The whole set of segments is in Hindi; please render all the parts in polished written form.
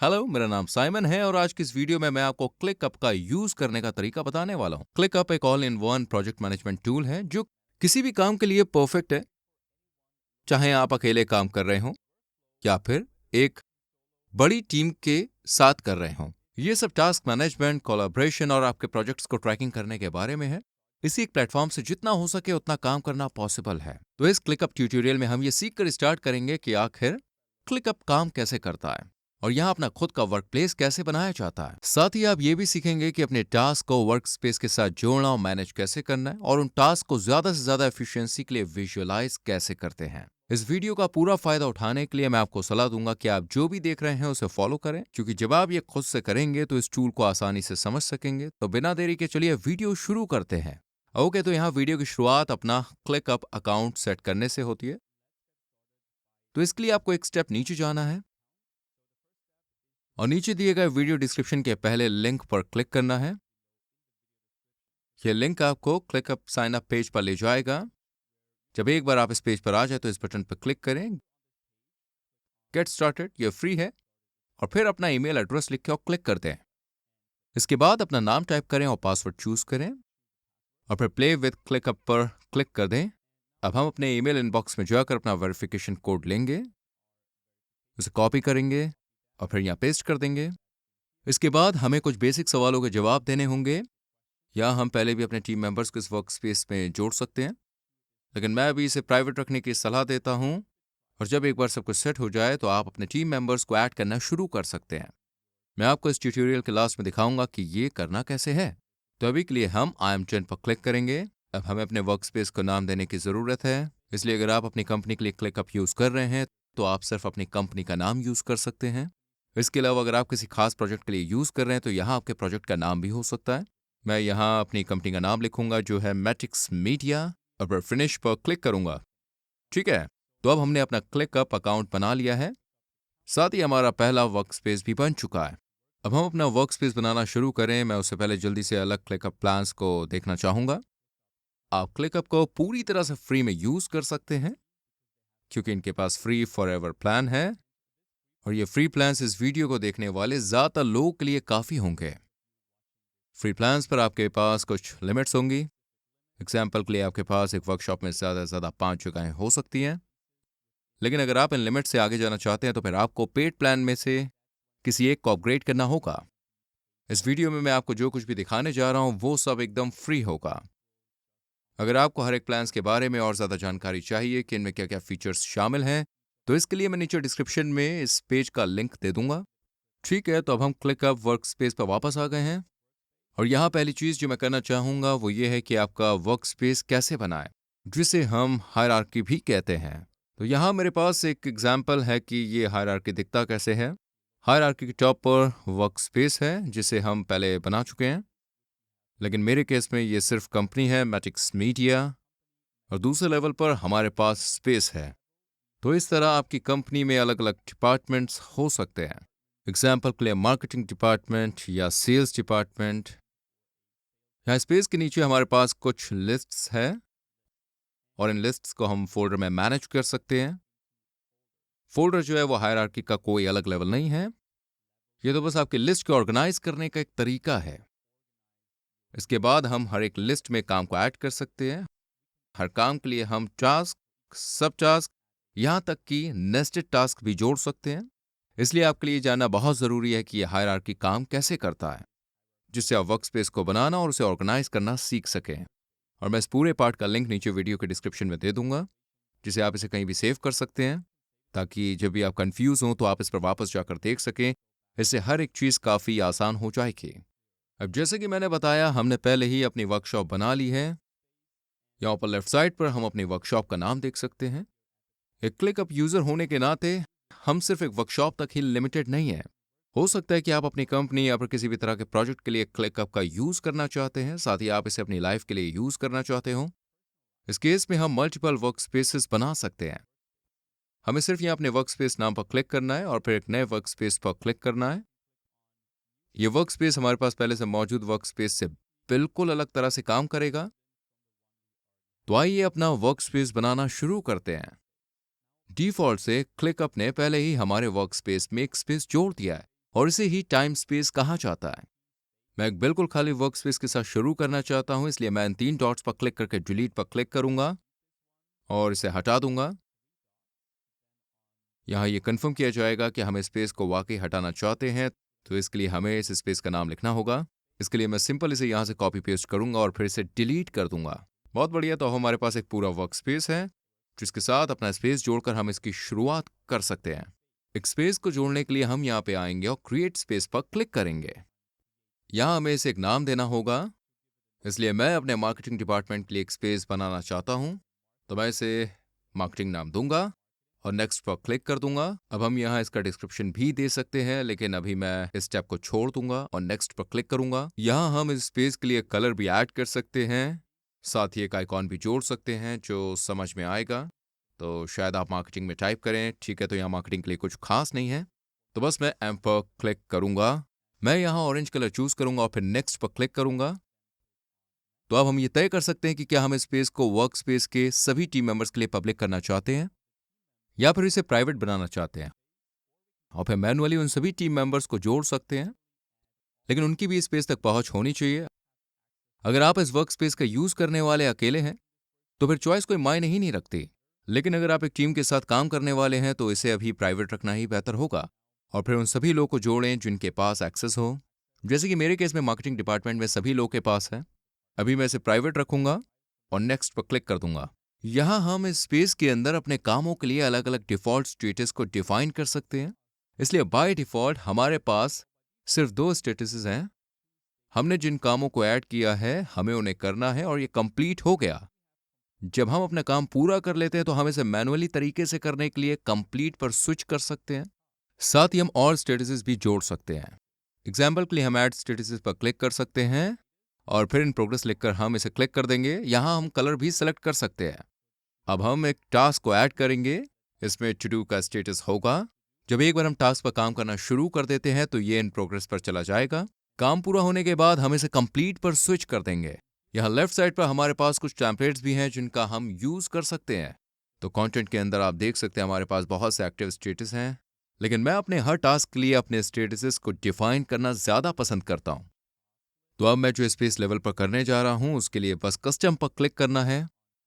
हेलो, मेरा नाम साइमन है और आज की इस वीडियो में मैं आपको क्लिकअप का यूज करने का तरीका बताने वाला हूँ। क्लिकअप एक all in one project management tool है जो किसी भी काम के लिए परफेक्ट है, चाहे आप अकेले काम कर रहे हो या फिर एक बड़ी टीम के साथ कर रहे हो। ये सब टास्क मैनेजमेंट, कोलैबोरेशन और आपके प्रोजेक्ट्स को ट्रैकिंग करने के बारे में है। इसी एक प्लेटफॉर्म से जितना हो सके उतना काम करना पॉसिबल है। तो इस क्लिकअप ट्यूटोरियल में हम ये सीख कर स्टार्ट करेंगे कि आखिर क्लिकअप काम कैसे करता है और यहाँ अपना खुद का वर्क प्लेस कैसे बनाया जाता है। साथ ही आप ये भी सीखेंगे कि अपने टास्क को वर्क स्पेस के साथ जोड़ना और मैनेज कैसे करना है और उन टास्क को ज्यादा से ज्यादा एफिशिएंसी के लिए विजुअलाइज कैसे करते हैं। इस वीडियो का पूरा फायदा उठाने के लिए मैं आपको सलाह दूंगा कि आप जो भी देख रहे हैं उसे फॉलो करें, क्योंकि जब आप ये खुद से करेंगे तो इस टूल को आसानी से समझ सकेंगे। तो बिना देरी के चलिए वीडियो शुरू करते हैं। ओके, तो यहाँ वीडियो की शुरुआत अपना क्लिकअप अकाउंट सेट करने से होती है। तो इसके लिए आपको एक स्टेप नीचे जाना है और नीचे दिए गए वीडियो डिस्क्रिप्शन के पहले लिंक पर क्लिक करना है। यह लिंक आपको क्लिकअप साइन अप पेज पर ले जाएगा। जब एक बार आप इस पेज पर आ जाए तो इस बटन पर क्लिक करें, गेट स्टार्टेड। यह फ्री है और फिर अपना ईमेल एड्रेस लिख के और क्लिक कर दें। इसके बाद अपना नाम टाइप करें और पासवर्ड चूज करें और फिर प्ले विद क्लिकअप पर क्लिक कर दें। अब हम अपने ईमेल इनबॉक्स में जाकर अपना वेरिफिकेशन कोड लेंगे, उसे कॉपी करेंगे और फिर यहाँ पेस्ट कर देंगे। इसके बाद हमें कुछ बेसिक सवालों के जवाब देने होंगे, या हम पहले भी अपने टीम मेंबर्स को इस वर्क स्पेस में जोड़ सकते हैं, लेकिन मैं अभी इसे प्राइवेट रखने की सलाह देता हूं। और जब एक बार सब कुछ सेट हो जाए तो आप अपने टीम मेंबर्स को ऐड करना शुरू कर सकते हैं। मैं आपको इस ट्यूटोरियल के लास्ट में दिखाऊंगा कि ये करना कैसे है। तो अभी के लिए हम आई एम 10 पर क्लिक करेंगे। अब हमें अपने वर्क स्पेस को नाम देने की जरूरत है, इसलिए अगर आप अपनी कंपनी के लिए क्लिकअप यूज कर रहे हैं तो आप सिर्फ अपनी कंपनी का नाम यूज कर सकते हैं। इसके अलावा अगर आप किसी खास प्रोजेक्ट के लिए यूज कर रहे हैं तो यहाँ आपके प्रोजेक्ट का नाम भी हो सकता है। मैं यहाँ अपनी कंपनी का नाम लिखूंगा जो है मैट्रिक्स मीडिया और फिर फिनिश पर क्लिक करूंगा। ठीक है, तो अब हमने अपना क्लिकअप अकाउंट बना लिया है, साथ ही हमारा पहला वर्क स्पेस भी बन चुका है। अब हम अपना वर्क स्पेस बनाना शुरू करें। मैं उससे पहले जल्दी से अलग क्लिकअप प्लान्स को देखना चाहूंगा। आप क्लिकअप को पूरी तरह से फ्री में यूज कर सकते हैं क्योंकि इनके पास फ्री फॉरएवर प्लान है और ये फ्री प्लान्स इस वीडियो को देखने वाले ज्यादातर लोगों के लिए काफी होंगे। फ्री प्लान्स पर आपके पास कुछ लिमिट्स होंगी। एग्जाम्पल के लिए आपके पास एक वर्कशॉप में ज्यादा से ज्यादा 5 जगहें हो सकती हैं, लेकिन अगर आप इन लिमिट से आगे जाना चाहते हैं तो फिर आपको पेड प्लान में से किसी एक को अपग्रेड करना होगा। इस वीडियो में मैं आपको जो कुछ भी दिखाने जा रहा हूं वो सब एकदम फ्री होगा। अगर आपको हर एक प्लान्स के बारे में और ज्यादा जानकारी चाहिए कि इनमें क्या क्या फीचर्स शामिल हैं, तो इसके लिए मैं नीचे डिस्क्रिप्शन में इस पेज का लिंक दे दूंगा। ठीक है, तो अब हम क्लिकअप वर्क स्पेस पर वापस आ गए हैं और यहाँ पहली चीज जो मैं करना चाहूंगा वो ये है कि आपका वर्क स्पेस कैसे बनाएं, जिसे हम हायरार्की भी कहते हैं। तो यहाँ मेरे पास एक एग्जाम्पल है कि ये हायरार्की दिखता कैसे है। हायरार्की के टॉप पर वर्क स्पेस है जिसे हम पहले बना चुके हैं, लेकिन मेरे केस में ये सिर्फ कंपनी है मैट्रिक्स मीडिया और दूसरे लेवल पर हमारे पास स्पेस है। तो इस तरह आपकी कंपनी में अलग अलग डिपार्टमेंट्स हो सकते हैं। एग्जाम्पल के लिए मार्केटिंग डिपार्टमेंट या सेल्स डिपार्टमेंट। यहाँ स्पेस के नीचे हमारे पास कुछ लिस्ट्स है और इन लिस्ट्स को हम फोल्डर में मैनेज कर सकते हैं। फोल्डर जो है वो हायरार्की का कोई अलग लेवल नहीं है, ये तो बस आपकी लिस्ट को ऑर्गेनाइज करने का एक तरीका है। इसके बाद हम हर एक लिस्ट में काम को ऐड कर सकते हैं। हर काम के लिए हम टास्क, सब टास्क, यहां तक कि नेस्टेड टास्क भी जोड़ सकते हैं। इसलिए आपके लिए जानना बहुत जरूरी है कि यह हायरार्की काम कैसे करता है, जिससे आप वर्कस्पेस को बनाना और उसे ऑर्गेनाइज करना सीख सकें। और मैं इस पूरे पार्ट का लिंक नीचे वीडियो के डिस्क्रिप्शन में दे दूंगा, जिसे आप इसे कहीं भी सेव कर सकते हैं, ताकि जब भी आप कंफ्यूज हो तो आप इस पर वापस जाकर देख सकें। इससे हर एक चीज काफी आसान हो जाएगी। अब जैसे कि मैंने बताया, हमने पहले ही अपनी वर्कशॉप बना ली है। यहाँ पर लेफ्ट साइड पर हम अपनी वर्कशॉप का नाम देख सकते हैं। एक क्लिकअप यूजर होने के नाते हम सिर्फ एक वर्कशॉप तक ही लिमिटेड नहीं है। हो सकता है कि आप अपनी कंपनी या फिर किसी भी तरह के प्रोजेक्ट के लिए क्लिकअप का यूज करना चाहते हैं, साथ ही आप इसे अपनी लाइफ के लिए यूज करना चाहते हो। इस केस में हम मल्टीपल वर्क स्पेसेस बना सकते हैं। हमें सिर्फ यहाँ अपने वर्क स्पेस नाम पर क्लिक करना है और फिर एक नए वर्क स्पेस पर क्लिक करना है। ये वर्क स्पेस हमारे पास पहले से मौजूद वर्क स्पेस से बिल्कुल अलग तरह से काम करेगा। तो आइए अपना वर्क स्पेस बनाना शुरू करते हैं। डिफॉल्ट से क्लिकअप ने पहले ही हमारे वर्क स्पेस में एक स्पेस जोड़ दिया है। और इसे ही टाइम स्पेस कहा जाता है। मैं एक बिल्कुल खाली वर्क स्पेस के साथ शुरू करना चाहता हूं, इसलिए मैं इन 3 डॉट्स पर क्लिक करके डिलीट पर क्लिक करूंगा और इसे हटा दूंगा। यहां ये कंफर्म किया जाएगा कि हम स्पेस को वाकई हटाना चाहते हैं, तो इसके लिए हमें इस स्पेस का नाम लिखना होगा। इसके लिए मैं सिंपल इसे यहां से कॉपी पेस्ट करूंगा और फिर इसे डिलीट कर दूंगा। बहुत बढ़िया, तो हमारे पास एक पूरा वर्क स्पेस है, जिसके साथ अपना स्पेस जोड़कर हम इसकी शुरुआत कर सकते हैं। एक स्पेस को जोड़ने के लिए हम यहाँ पे आएंगे और क्रिएट स्पेस पर क्लिक करेंगे। यहाँ हमें इसे एक नाम देना होगा, इसलिए मैं अपने मार्केटिंग डिपार्टमेंट के लिए एक स्पेस बनाना चाहता हूँ, तो मैं इसे मार्केटिंग नाम दूंगा और नेक्स्ट पर क्लिक कर दूंगा। अब हम यहाँ इसका डिस्क्रिप्शन भी दे सकते हैं, लेकिन अभी मैं इस स्टेप को छोड़ दूंगा और नेक्स्ट पर क्लिक करूंगा। यहाँ हम इस स्पेस के लिए कलर भी ऐड कर सकते हैं, साथ ही एक आइकॉन भी जोड़ सकते हैं जो समझ में आएगा। तो शायद आप मार्केटिंग में टाइप करें, ठीक है, तो यहाँ मार्केटिंग के लिए कुछ खास नहीं है, तो बस मैं एम पर क्लिक करूंगा। मैं यहाँ ऑरेंज कलर चूज करूंगा और फिर नेक्स्ट पर क्लिक करूंगा। तो अब हम ये तय कर सकते हैं कि क्या हम इस स्पेस को वर्क स्पेस के सभी टीम मेंबर्स के लिए पब्लिक करना चाहते हैं या फिर इसे प्राइवेट बनाना चाहते हैं, और फिर मैनुअली उन सभी टीम मेंबर्स को जोड़ सकते हैं, लेकिन उनकी भी स्पेस तक पहुंच होनी चाहिए। अगर आप इस वर्क स्पेस का यूज करने वाले अकेले हैं तो फिर चॉइस कोई मायने ही नहीं रखती, लेकिन अगर आप एक टीम के साथ काम करने वाले हैं तो इसे अभी प्राइवेट रखना ही बेहतर होगा, और फिर उन सभी लोगों को जोड़ें जिनके पास एक्सेस हो। जैसे कि मेरे केस में मार्केटिंग डिपार्टमेंट में सभी लोगों के पास है। अभी मैं इसे प्राइवेट रखूंगा और नेक्स्ट पर क्लिक कर दूंगा। यहां हम इस स्पेस के अंदर अपने कामों के लिए अलग अलग डिफॉल्ट स्टेटस को डिफाइन कर सकते हैं, इसलिए बाय डिफॉल्ट हमारे पास सिर्फ 2 स्टेटसेस हैं। हमने जिन कामों को ऐड किया है हमें उन्हें करना है और ये कंप्लीट हो गया। जब हम अपना काम पूरा कर लेते हैं तो हम इसे मैनुअली तरीके से करने के लिए कंप्लीट पर स्विच कर सकते हैं। साथ ही हम और स्टेटसेस भी जोड़ सकते हैं। एग्जाम्पल के लिए हम ऐड स्टेटसेस पर क्लिक कर सकते हैं और फिर इन प्रोग्रेस लिखकर हम इसे क्लिक कर देंगे। यहां हम कलर भी सिलेक्ट कर सकते हैं। अब हम एक टास्क को ऐड करेंगे, इसमें टू डू का स्टेटस होगा। जब एक बार हम टास्क पर काम करना शुरू कर देते हैं तो ये इन प्रोग्रेस पर चला जाएगा। काम पूरा होने के बाद हम इसे कंप्लीट पर स्विच कर देंगे। यहाँ लेफ्ट साइड पर हमारे पास कुछ टेम्पलेट्स भी हैं जिनका हम यूज कर सकते हैं। तो कंटेंट के अंदर आप देख सकते हैं हमारे पास बहुत से एक्टिव स्टेटस हैं, लेकिन मैं अपने हर टास्क के लिए अपने स्टेटसेस को डिफाइन करना ज्यादा पसंद करता हूं। तो अब मैं जो स्पेस लेवल पर करने जा रहा हूं उसके लिए बस कस्टम पर क्लिक करना है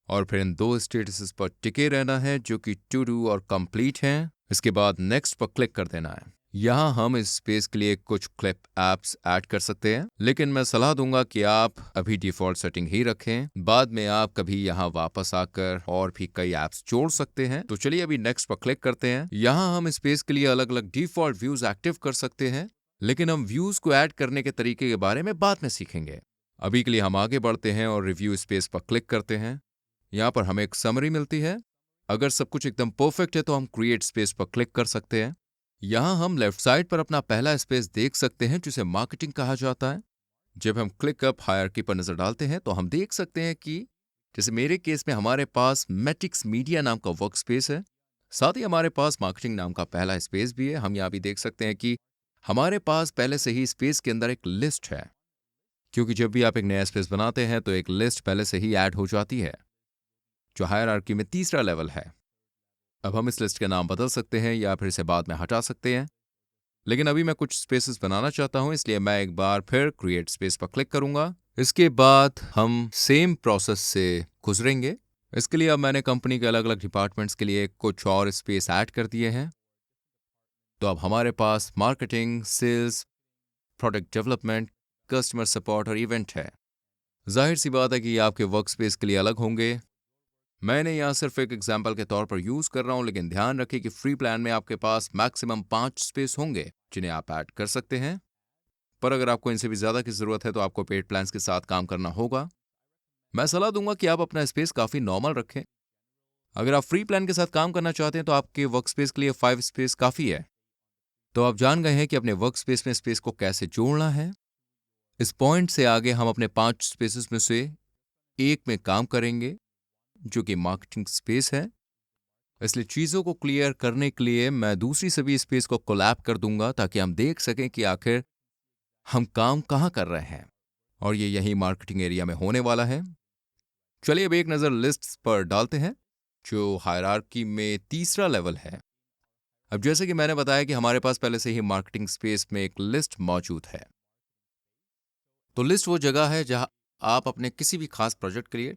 और फिर इन 2 स्टेटसेस पर टिके रहना है जो कि टू डू और कंप्लीट हैं। इसके बाद नेक्स्ट पर क्लिक कर देना है। यहाँ हम इस स्पेस के लिए कुछ क्लिप एप्स ऐड कर सकते हैं, लेकिन मैं सलाह दूंगा कि आप अभी डिफॉल्ट सेटिंग ही रखें। बाद में आप कभी यहाँ वापस आकर और भी कई एप्स जोड़ सकते हैं। तो चलिए अभी नेक्स्ट पर क्लिक करते हैं। यहाँ हम स्पेस के लिए अलग अलग डिफॉल्ट व्यूज एक्टिव कर सकते हैं, लेकिन हम व्यूज को ऐड करने के तरीके के बारे में बाद में सीखेंगे। अभी के लिए हम आगे बढ़ते हैं और रिव्यू स्पेस पर क्लिक करते हैं। यहाँ पर हमें एक समरी मिलती है। अगर सब कुछ एकदम परफेक्ट है तो हम क्रिएट स्पेस पर क्लिक कर सकते हैं। यहाँ हम लेफ्ट साइड पर अपना पहला स्पेस देख सकते हैं जिसे मार्केटिंग कहा जाता है। जब हम क्लिक अप हायरार्की पर नजर डालते हैं तो हम देख सकते हैं कि जैसे मेरे केस में हमारे पास मैट्रिक्स मीडिया नाम का वर्क स्पेस है, साथ ही हमारे पास मार्केटिंग नाम का पहला स्पेस भी है। हम यहाँ भी देख सकते हैं कि हमारे पास पहले से ही स्पेस के अंदर एक लिस्ट है, क्योंकि जब भी आप एक नया स्पेस बनाते हैं तो एक लिस्ट पहले से ही ऐड हो जाती है, जो हायरार्की में तीसरा लेवल है। अब हम इस लिस्ट के नाम बदल सकते हैं या फिर इसे बाद में हटा सकते हैं, लेकिन अभी मैं कुछ स्पेसेस बनाना चाहता हूं, इसलिए मैं एक बार फिर क्रिएट स्पेस पर क्लिक करूंगा। इसके बाद हम सेम प्रोसेस से गुजरेंगे। इसके लिए अब मैंने कंपनी के अलग अलग डिपार्टमेंट्स के लिए कुछ और स्पेस ऐड कर दिए हैं। तो अब हमारे पास marketing, sales, product development, customer support और इवेंट है। जाहिर सी बात है कि ये आपके वर्क स्पेस के लिए अलग होंगे। मैंने यहाँ सिर्फ एक एग्जाम्पल के तौर पर यूज कर रहा हूँ, लेकिन ध्यान रखिए कि फ्री प्लान में आपके पास मैक्सिमम 5 स्पेस होंगे जिन्हें आप ऐड कर सकते हैं। पर अगर आपको इनसे भी ज्यादा की जरूरत है तो आपको पेड प्लान्स के साथ काम करना होगा। मैं सलाह दूंगा कि आप अपना स्पेस काफी नॉर्मल रखें। अगर आप फ्री प्लान के साथ काम करना चाहते हैं तो आपके वर्क स्पेस के लिए 5 स्पेस काफी है। तो आप जान गए हैं कि अपने वर्क स्पेस में स्पेस को कैसे जोड़ना है। इस पॉइंट से आगे हम अपने 5 स्पेसेस में से एक में काम करेंगे जो कि मार्केटिंग स्पेस है। इसलिए चीजों को क्लियर करने के लिए मैं दूसरी सभी स्पेस को कोलैब कर दूंगा ताकि हम देख सकें कि आखिर हम काम कहां कर रहे हैं, और ये यही मार्केटिंग एरिया में होने वाला है। चलिए अब एक नजर लिस्ट्स पर डालते हैं जो हायरार्की में तीसरा लेवल है। अब जैसे कि मैंने बताया कि हमारे पास पहले से ही मार्केटिंग स्पेस में एक लिस्ट मौजूद है। तो लिस्ट वो जगह है जहां आप अपने किसी भी खास प्रोजेक्ट के लिए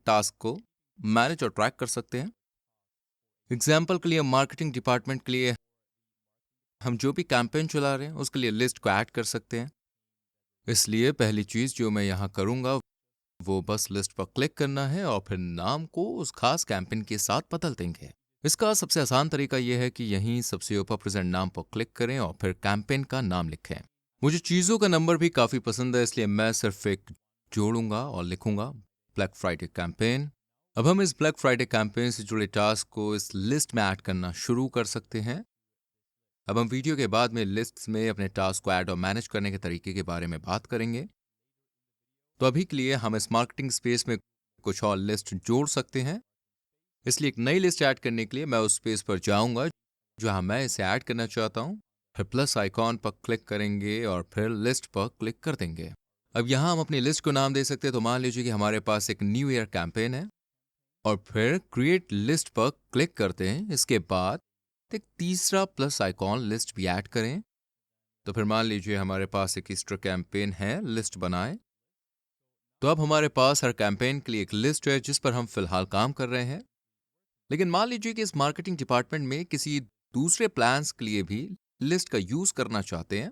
टास्क को मैनेज और ट्रैक कर सकते हैं। एग्जाम्पल के लिए मार्केटिंग डिपार्टमेंट के लिए हम जो भी कैंपेन चला रहे हैं उसके लिए लिस्ट को ऐड कर सकते हैं। इसलिए पहली चीज जो मैं यहाँ करूंगा वो बस लिस्ट पर क्लिक करना है और फिर नाम को उस खास कैंपेन के साथ बदल देंगे। इसका सबसे आसान तरीका यह है कि यहीं सबसे ऊपर प्रेजेंट नाम पर क्लिक करें और फिर कैंपेन का नाम लिखें। मुझे चीजों का नंबर भी काफी पसंद है, इसलिए मैं सिर्फ एक जोड़ूंगा और लिखूंगा ब्लैक फ्राइडे कैंपेन। अब हम इस ब्लैक फ्राइडे कैंपेन से जुड़े टास्क को इस लिस्ट में ऐड करना शुरू कर सकते हैं। अब हम वीडियो के बाद में लिस्ट्स में अपने टास्क को ऐड और मैनेज करने के तरीके के बारे में बात करेंगे। तो अभी के लिए हम इस मार्केटिंग स्पेस में कुछ और लिस्ट जोड़ सकते हैं। इसलिए एक नई लिस्ट ऐड करने के लिए मैं उस स्पेस पर जाऊंगा जहां मैं इसे ऐड करना चाहता हूं, फिर प्लस आइकॉन पर क्लिक करेंगे और फिर लिस्ट पर क्लिक कर देंगे। अब यहां हम अपनी लिस्ट को नाम दे सकते हैं। तो मान लीजिए कि हमारे पास एक न्यू ईयर कैंपेन है और फिर क्रिएट लिस्ट पर क्लिक करते हैं। इसके बाद एक तीसरा प्लस आइकॉन लिस्ट भी ऐड करें। तो फिर मान लीजिए हमारे पास एक ईस्टर कैंपेन है, लिस्ट बनाएं। तो अब हमारे पास हर कैंपेन के लिए एक लिस्ट है जिस पर हम फिलहाल काम कर रहे हैं। लेकिन मान लीजिए कि इस मार्केटिंग डिपार्टमेंट में किसी दूसरे प्लान्स के लिए भी लिस्ट का यूज करना चाहते हैं।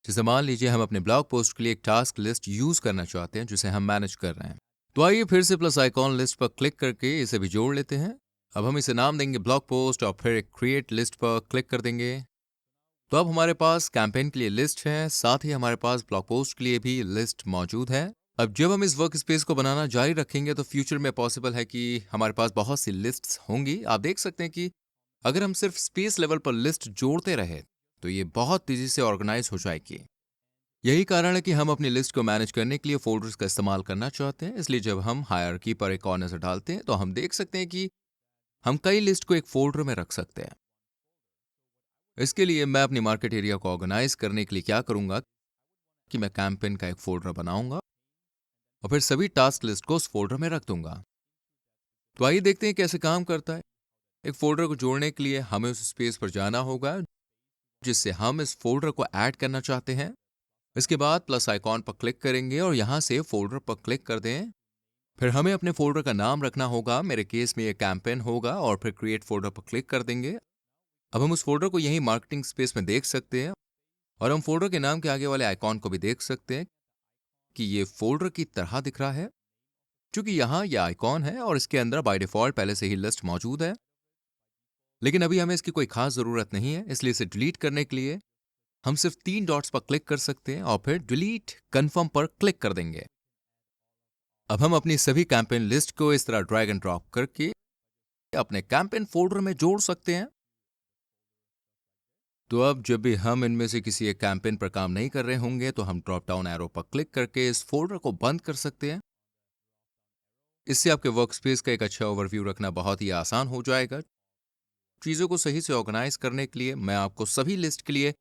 जैसे मान लीजिए हम अपने ब्लॉग पोस्ट के लिए एक टास्क लिस्ट यूज करना चाहते हैं जिसे हम मैनेज कर रहे हैं। तो आइए फिर से प्लस आइकॉन लिस्ट पर क्लिक करके इसे भी जोड़ लेते हैं। अब हम इसे नाम देंगे ब्लॉग पोस्ट और फिर क्रिएट लिस्ट पर क्लिक कर देंगे। तो अब हमारे पास कैंपेन के लिए लिस्ट है, साथ ही हमारे पास ब्लॉग पोस्ट के लिए भी लिस्ट मौजूद है। अब जब हम इस वर्क स्पेस को बनाना जारी रखेंगे तो फ्यूचर में पॉसिबल है कि हमारे पास बहुत सी लिस्ट्स होंगी। आप देख सकते हैं कि अगर हम सिर्फ स्पेस लेवल पर लिस्ट जोड़ते रहे तो ये बहुत तेजी से ऑर्गेनाइज हो जाएगी। यही कारण है कि हम अपनी लिस्ट को मैनेज करने के लिए फोल्डर्स का इस्तेमाल करना चाहते हैं। इसलिए जब हम हायरार्की पर एक और नजर डालते हैं तो हम देख सकते हैं कि हम कई लिस्ट को एक फोल्डर में रख सकते हैं। इसके लिए मैं अपनी मार्केट एरिया को ऑर्गेनाइज करने के लिए क्या करूंगा कि मैं कैंपेन का एक फोल्डर बनाऊंगा और फिर सभी टास्क लिस्ट को उस फोल्डर में रख दूंगा। तो आइए देखते हैं कैसे काम करता है। एक फोल्डर को जोड़ने के लिए हमें उस स्पेस पर जाना होगा जिससे हम इस फोल्डर को ऐड करना चाहते हैं। इसके बाद प्लस आइकॉन पर क्लिक करेंगे और यहां से फोल्डर पर क्लिक कर दें। फिर हमें अपने फोल्डर का नाम रखना होगा, मेरे केस में ये कैंपेन होगा, और फिर क्रिएट फोल्डर पर क्लिक कर देंगे। अब हम उस फोल्डर को यहीं मार्केटिंग स्पेस में देख सकते हैं और हम फोल्डर के नाम के आगे वाले आइकॉन को भी देख सकते हैं कि ये फोल्डर की तरह दिख रहा है, क्योंकि यहाँ ये आइकॉन है और इसके अंदर बाय डिफॉल्ट पहले से ही लिस्ट मौजूद है। लेकिन अभी हमें इसकी कोई खास जरूरत नहीं है, इसलिए इसे डिलीट करने के लिए हम सिर्फ 3 डॉट्स पर क्लिक कर सकते हैं और फिर डिलीट कन्फर्म पर क्लिक कर देंगे। अब हम अपनी सभी कैंपेन लिस्ट को इस तरह ड्रैग एंड ड्रॉप करके अपने कैंपेन फोल्डर में जोड़ सकते हैं। तो अब जब भी हम इनमें से किसी एक कैंपेन पर काम नहीं कर रहे होंगे तो हम ड्रॉप डाउन एरो पर क्लिक करके इस फोल्डर को बंद कर सकते हैं। इससे आपके वर्कस्पेस का एक अच्छा ओवरव्यू रखना बहुत ही आसान हो जाएगा। चीजों को सही से ऑर्गेनाइज करने के लिए मैं आपको सभी लिस्ट के लिए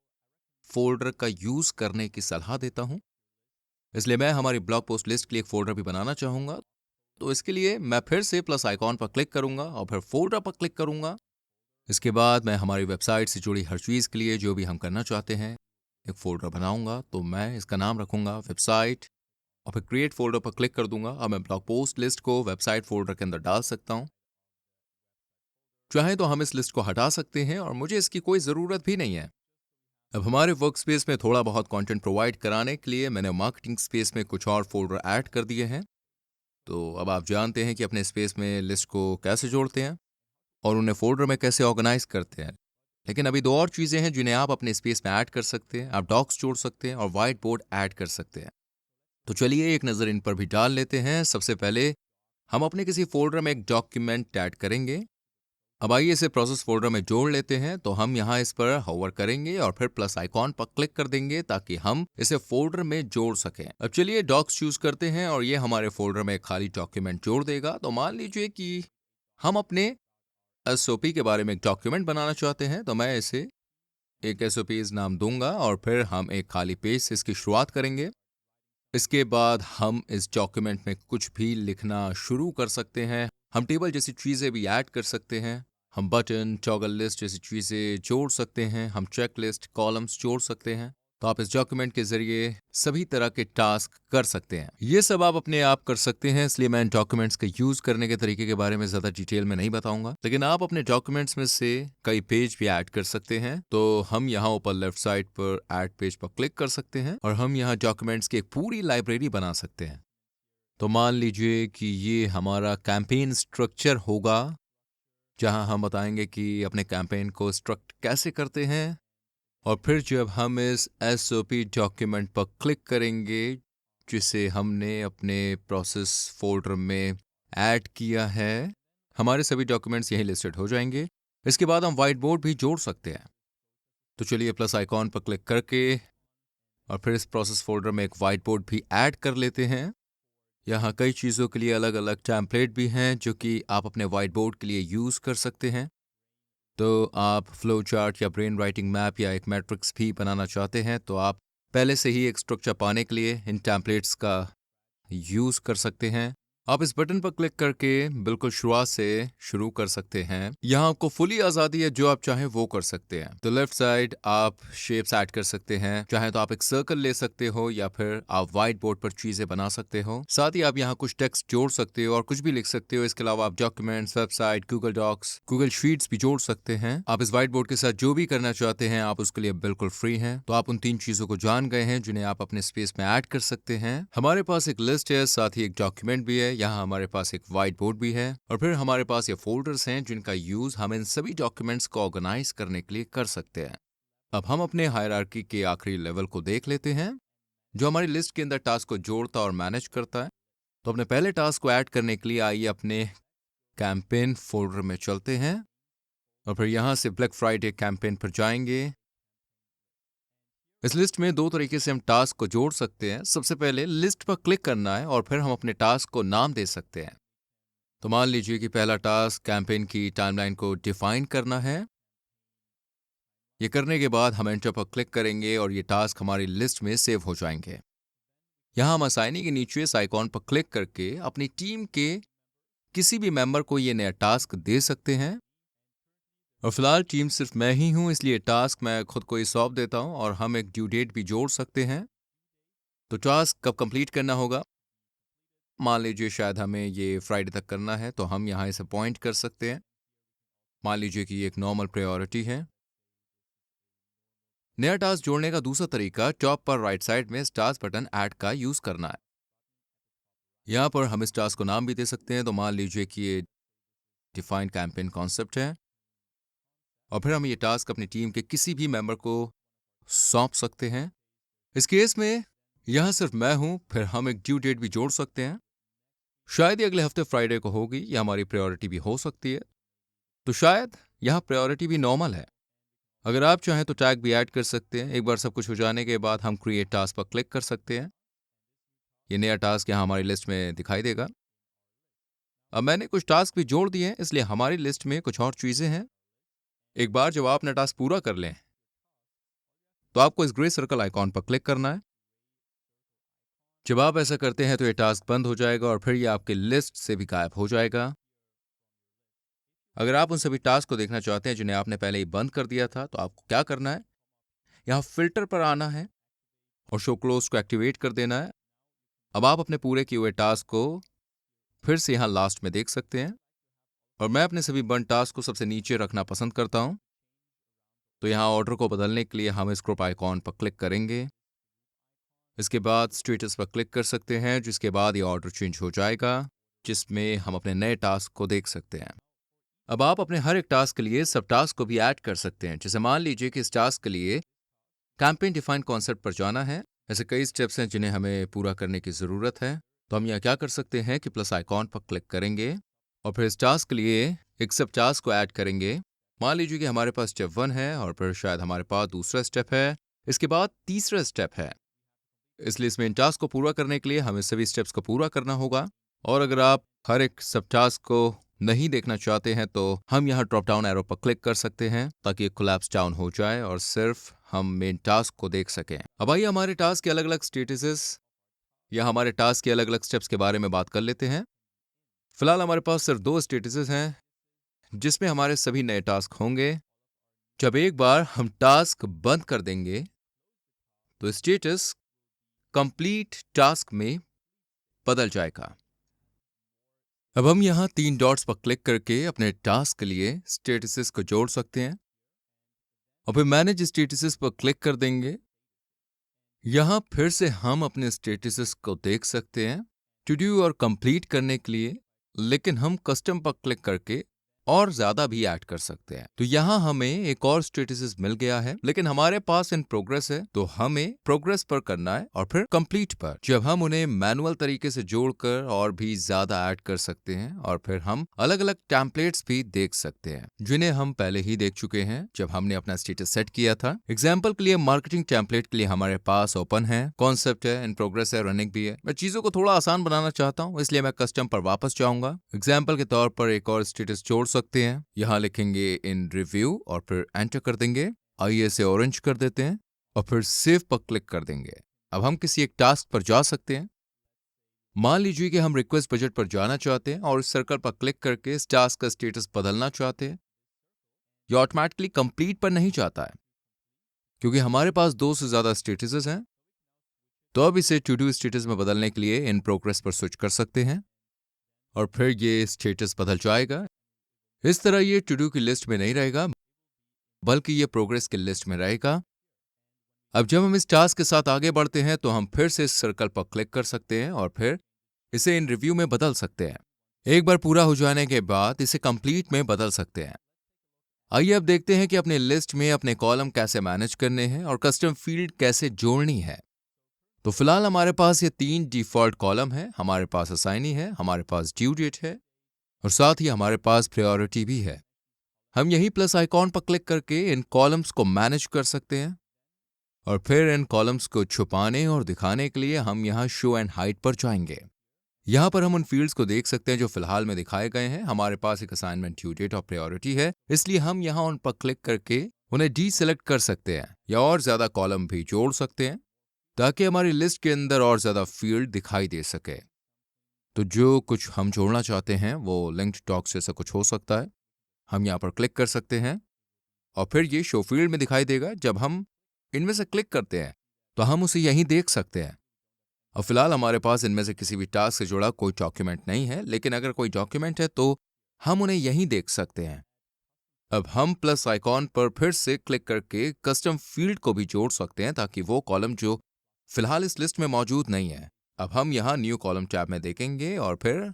फोल्डर का यूज करने की सलाह देता हूं। इसलिए मैं हमारी ब्लॉग पोस्ट लिस्ट के लिए एक फोल्डर भी बनाना चाहूंगा। तो इसके लिए मैं फिर से प्लस आइकॉन पर क्लिक करूंगा और फिर फोल्डर पर क्लिक करूंगा। इसके बाद मैं हमारी वेबसाइट से जुड़ी हर चीज के लिए जो भी हम करना चाहते हैं एक फोल्डर बनाऊंगा। तो मैं इसका नाम रखूंगा वेबसाइट और फिर क्रिएट फोल्डर पर क्लिक कर दूंगा। अब मैं ब्लॉग पोस्ट लिस्ट को वेबसाइट फोल्डर के अंदर डाल सकता हूं। चाहे तो हम इस लिस्ट को हटा सकते हैं और मुझे इसकी कोई जरूरत भी नहीं है। अब हमारे वर्क स्पेस में थोड़ा बहुत कंटेंट प्रोवाइड कराने के लिए मैंने मार्केटिंग स्पेस में कुछ और फोल्डर ऐड कर दिए हैं। तो अब आप जानते हैं कि अपने स्पेस में लिस्ट को कैसे जोड़ते हैं और उन्हें फोल्डर में कैसे ऑर्गेनाइज करते हैं। लेकिन अभी 2 और चीजें हैं जिन्हें आप अपने स्पेस में ऐड कर सकते हैं। आप डॉक्स जोड़ सकते हैं और व्हाइट बोर्ड ऐड कर सकते हैं। तो चलिए एक नजर इन पर भी डाल लेते हैं। सबसे पहले हम अपने किसी फोल्डर में एक डॉक्यूमेंट ऐड करेंगे। अब आइए इसे प्रोसेस फोल्डर में जोड़ लेते हैं। तो हम यहाँ इस पर होवर करेंगे और फिर प्लस आइकॉन पर क्लिक कर देंगे ताकि हम इसे फोल्डर में जोड़ सकें। अब चलिए डॉक्स चूज करते हैं और ये हमारे फोल्डर में खाली डॉक्यूमेंट जोड़ देगा। तो मान लीजिए कि हम अपने एसओपी के बारे में एक डॉक्यूमेंट बनाना चाहते हैं। तो मैं इसे एक एसओपीज नाम दूंगा और फिर हम एक खाली पेज से इसकी शुरुआत करेंगे। इसके बाद हम इस डॉक्यूमेंट में कुछ भी लिखना शुरू कर सकते हैं। हम टेबल जैसी चीजें भी ऐड कर सकते हैं। हम बटन, टॉगल लिस्ट जैसी चीज़ें जोड़ सकते हैं, हम चेक लिस्ट, कॉलम्स जोड़ सकते हैं। तो आप इस डॉक्यूमेंट के जरिए सभी तरह के टास्क कर सकते हैं। ये सब आप अपने आप कर सकते हैं, इसलिए मैं इन डॉक्यूमेंट्स का यूज करने के तरीके के बारे में ज्यादा डिटेल में नहीं बताऊंगा, लेकिन आप अपने डॉक्यूमेंट्स में से कई पेज भी ऐड कर सकते हैं। तो हम यहाँ ऊपर लेफ्ट साइड पर ऐड पेज पर क्लिक कर सकते हैं और हम यहाँ डॉक्यूमेंट्स की एक पूरी लाइब्रेरी बना सकते हैं। तो मान लीजिए कि ये हमारा कैंपेन स्ट्रक्चर होगा, जहां हम बताएंगे कि अपने कैंपेन को स्ट्रक्ट कैसे करते हैं। और फिर जब हम इस एसओपी डॉक्यूमेंट पर क्लिक करेंगे, जिसे हमने अपने प्रोसेस फोल्डर में ऐड किया है, हमारे सभी डॉक्यूमेंट्स यहीं लिस्टेड हो जाएंगे। इसके बाद हम व्हाइट बोर्ड भी जोड़ सकते हैं। तो चलिए प्लस आइकॉन पर क्लिक करके और फिर इस प्रोसेस फोल्डर में एक व्हाइट बोर्ड भी ऐड कर लेते हैं। यहाँ कई चीज़ों के लिए अलग अलग टेम्पलेट भी हैं जो कि आप अपने व्हाइट बोर्ड के लिए यूज़ कर सकते हैं। तो आप फ्लो चार्ट या ब्रेन राइटिंग मैप या एक मैट्रिक्स भी बनाना चाहते हैं, तो आप पहले से ही एक स्ट्रक्चर पाने के लिए इन टेम्पलेट्स का यूज़ कर सकते हैं। आप इस बटन पर क्लिक करके बिल्कुल शुरुआत से शुरू कर सकते हैं। यहाँ आपको फुली आज़ादी है, जो आप चाहें वो कर सकते हैं। तो लेफ्ट साइड आप शेप्स ऐड कर सकते हैं, चाहे तो आप एक सर्कल ले सकते हो या फिर आप व्हाइट बोर्ड पर चीजें बना सकते हो। साथ ही आप यहाँ कुछ टेक्स्ट जोड़ सकते हो और कुछ भी लिख सकते हो। इसके अलावा आप documents, website, Google docs, Google sheets भी जोड़ सकते हैं। आप इस व्हाइट बोर्ड के साथ जो भी करना चाहते हैं, आप उसके लिए बिल्कुल फ्री हैं। तो आप उन 3 चीजों को जान गए हैं जिन्हें आप अपने स्पेस में ऐड कर सकते हैं। हमारे पास एक लिस्ट है, साथ ही एक डॉक्यूमेंट भी है, यहाँ हमारे पास एक व्हाइट बोर्ड भी है और फिर हमारे पास ये फोल्डर्स हैं जिनका यूज हम इन सभी डॉक्यूमेंट्स को ऑर्गेनाइज करने के लिए कर सकते हैं। अब हम अपने हायरार्की के आखिरी लेवल को देख लेते हैं, जो हमारी लिस्ट के अंदर टास्क को जोड़ता और मैनेज करता है। तो अपने पहले टास्क को ऐड करने के लिए आइए अपने कैंपेन फोल्डर में चलते हैं और फिर यहां से ब्लैक फ्राइडे कैंपेन पर जाएंगे। इस लिस्ट में 2 तरीके से हम टास्क को जोड़ सकते हैं। सबसे पहले लिस्ट पर क्लिक करना है और फिर हम अपने टास्क को नाम दे सकते हैं। तो मान लीजिए कि पहला टास्क कैंपेन की टाइमलाइन को डिफाइन करना है। ये करने के बाद हम एंटर पर क्लिक करेंगे और ये टास्क हमारी लिस्ट में सेव हो जाएंगे। यहां हम असाइनी के नीचे इस आइकॉन पर क्लिक करके अपनी टीम के किसी भी मेंबर को ये नया टास्क दे सकते हैं। और फिलहाल टीम सिर्फ मैं ही हूं, इसलिए टास्क मैं खुद को ही सौंप देता हूं और हम एक ड्यू डेट भी जोड़ सकते हैं। तो टास्क कब कंप्लीट करना होगा, मान लीजिए शायद हमें ये फ्राइडे तक करना है, तो हम यहाँ इसे पॉइंट कर सकते हैं। मान लीजिए कि ये एक नॉर्मल प्रायोरिटी है। नया टास्क जोड़ने का दूसरा तरीका टॉप पर राइट साइड में स्टार्स बटन ऐड का यूज करना है। यहाँ पर हम इस टास्क को नाम भी दे सकते हैं। तो मान लीजिए कि ये डिफाइन कैंपेन कॉन्सेप्ट है और फिर हम ये टास्क अपनी टीम के किसी भी मेंबर को सौंप सकते हैं। इस केस में यहाँ सिर्फ मैं हूं, फिर हम एक ड्यू डेट भी जोड़ सकते हैं। शायद ये अगले हफ्ते फ्राइडे को होगी, या हमारी प्रायोरिटी भी हो सकती है। तो शायद यहाँ प्रायोरिटी भी नॉर्मल है। अगर आप चाहें तो टैग भी ऐड कर सकते हैं। एक बार सब कुछ हो जाने के बाद हम क्रिएट टास्क पर क्लिक कर सकते हैं। ये नया टास्क यहाँ हमारी लिस्ट में दिखाई देगा। अब मैंने कुछ टास्क भी जोड़ दिए हैं, इसलिए हमारी लिस्ट में कुछ और चीजें हैं। एक बार जब आप अपना टास्क पूरा कर लें, तो आपको इस ग्रे सर्कल आइकॉन पर क्लिक करना है। जब आप ऐसा करते हैं तो ये टास्क बंद हो जाएगा और फिर ये आपके लिस्ट से भी गायब हो जाएगा। अगर आप उन सभी टास्क को देखना चाहते हैं जिन्हें आपने पहले ही बंद कर दिया था, तो आपको क्या करना है, यहाँ फिल्टर पर आना है और शो क्लोज को एक्टिवेट कर देना है। अब आप अपने पूरे किए हुए टास्क को फिर से यहाँ लास्ट में देख सकते हैं और मैं अपने सभी बंद टास्क को सबसे नीचे रखना पसंद करता हूं। तो यहाँ ऑर्डर को बदलने के लिए हम इस ग्रुप आइकॉन पर क्लिक करेंगे। इसके बाद स्टेटस पर क्लिक कर सकते हैं, जिसके बाद ये ऑर्डर चेंज हो जाएगा, जिसमें हम अपने नए टास्क को देख सकते हैं। अब आप अपने हर एक टास्क के लिए सब टास्क को भी ऐड कर सकते हैं। जैसे मान लीजिए कि इस टास्क के लिए कैंपेन डिफाइन कॉन्सेप्ट पर जाना है। ऐसे कई स्टेप्स हैं जिन्हें हमें पूरा करने की जरूरत है। तो हम यहाँ क्या कर सकते हैं कि प्लस आइकॉन पर क्लिक करेंगे और फिर इस टास्क के लिए एक सब टास्क को ऐड करेंगे। मान लीजिए कि हमारे पास स्टेप 1 है और फिर शायद हमारे पास दूसरा स्टेप है, इसके बाद तीसरा स्टेप है। इसलिए इसमें इन टास्क को पूरा करने के लिए हमें सभी स्टेप्स को पूरा करना होगा। और अगर आप हर एक सब टास्क को नहीं देखना चाहते हैं, तो हम यहाँ ड्रॉप डाउन एरो पर क्लिक कर सकते हैं ताकि कोलैप्स डाउन हो जाए और सिर्फ हम मेन टास्क को देख सकें। अब आइए हमारे टास्क के अलग अलग स्टेटसेस या हमारे टास्क के अलग अलग स्टेप्स के बारे में बात कर लेते हैं। फिलहाल हमारे पास सिर्फ 2 स्टेटसेस हैं जिसमें हमारे सभी नए टास्क होंगे। जब एक बार हम टास्क बंद कर देंगे तो स्टेटस कंप्लीट टास्क में बदल जाएगा। अब हम यहाँ 3 डॉट्स पर क्लिक करके अपने टास्क के लिए स्टेटसेस को जोड़ सकते हैं और फिर मैनेज स्टेटसेस पर क्लिक कर देंगे। यहाँ फिर से हम अपने स्टेटसेस को देख सकते हैं टू डू और कंप्लीट करने के लिए, लेकिन हम कस्टम पर क्लिक करके और ज्यादा भी ऐड कर सकते हैं। तो यहाँ हमें एक और स्टेटस मिल गया है, लेकिन हमारे पास इन प्रोग्रेस है, तो हमें प्रोग्रेस पर करना है और फिर कंप्लीट पर। जब हम उन्हें मैनुअल तरीके से जोड़कर और भी ज्यादा ऐड कर सकते हैं और फिर हम अलग अलग टेम्पलेट्स भी देख सकते हैं जिन्हें हम पहले ही देख चुके हैं जब हमने अपना स्टेटस सेट किया था। एग्जाम्पल के लिए मार्केटिंग टेम्पलेट के लिए हमारे पास ओपन है, कॉन्सेप्ट है, इन प्रोग्रेस है, रनिंग भी है। मैं चीजों को थोड़ा आसान बनाना चाहता हूँ, इसलिए मैं कस्टम पर वापस जाऊंगा। एग्जाम्पल के तौर पर एक और स्टेटस जोड़ सकते हैं। यहाँ लिखेंगे इन रिव्यू और फिर एंटर कर देंगे। आइए इसे ऑरेंज कर देते हैं और फिर सेव पर क्लिक कर देंगे। अब हम किसी एक टास्क पर जा सकते हैं। मान लीजिए कि हम रिक्वेस्ट बजट पर जाना चाहते हैं और इस सर्कल पर क्लिक करके इस टास्क का स्टेटस बदलना चाहते हैं। यह ऑटोमेटिकली कंप्लीट पर नहीं जाता है क्योंकि हमारे पास 2 से ज्यादा स्टेटसेस हैं। तो अब इसे टू डू स्टेटस में बदलने के लिए इन प्रोग्रेस पर स्विच कर सकते हैं और फिर ये स्टेटस बदल जाएगा। इस तरह ये टू डू की लिस्ट में नहीं रहेगा, बल्कि ये प्रोग्रेस की लिस्ट में रहेगा। अब जब हम इस टास्क के साथ आगे बढ़ते हैं तो हम फिर से इस सर्कल पर क्लिक कर सकते हैं और फिर इसे इन रिव्यू में बदल सकते हैं। एक बार पूरा हो जाने के बाद इसे कंप्लीट में बदल सकते हैं। आइए अब देखते हैं कि अपने लिस्ट में अपने कॉलम कैसे मैनेज करने हैं और कस्टम फील्ड कैसे जोड़नी है। तो फिलहाल हमारे पास ये 3 डिफॉल्ट कॉलम है। हमारे पास असाइनी है, हमारे पास ड्यू डेट है और साथ ही हमारे पास प्रायोरिटी भी है। हम यही प्लस आइकॉन पर क्लिक करके इन कॉलम्स को मैनेज कर सकते हैं और फिर इन कॉलम्स को छुपाने और दिखाने के लिए हम यहाँ शो एंड हाइड पर जाएंगे। यहाँ पर हम उन फील्ड्स को देख सकते हैं जो फिलहाल में दिखाए गए हैं। हमारे पास एक असाइनमेंट, ड्यू डेट और प्रायोरिटी है, इसलिए हम यहाँ उन पर क्लिक करके उन्हें डीसेलेक्ट कर सकते हैं या और ज्यादा कॉलम भी जोड़ सकते हैं ताकि हमारी लिस्ट के अंदर और ज्यादा फील्ड दिखाई दे सके। तो जो कुछ हम जोड़ना चाहते हैं वो लिंक्ड डॉक्स जैसा कुछ हो सकता है। हम यहाँ पर क्लिक कर सकते हैं और फिर ये शो फील्ड में दिखाई देगा। जब हम इनमें से क्लिक करते हैं तो हम उसे यहीं देख सकते हैं। और फिलहाल हमारे पास इनमें से किसी भी टास्क से जुड़ा कोई डॉक्यूमेंट नहीं है, लेकिन अगर कोई डॉक्यूमेंट है तो हम उन्हें यहीं देख सकते हैं। अब हम प्लस आइकॉन पर फिर से क्लिक करके कस्टम फील्ड को भी जोड़ सकते हैं ताकि वो कॉलम जो फिलहाल इस लिस्ट में मौजूद नहीं है, अब हम यहाँ न्यू कॉलम टैब में देखेंगे और फिर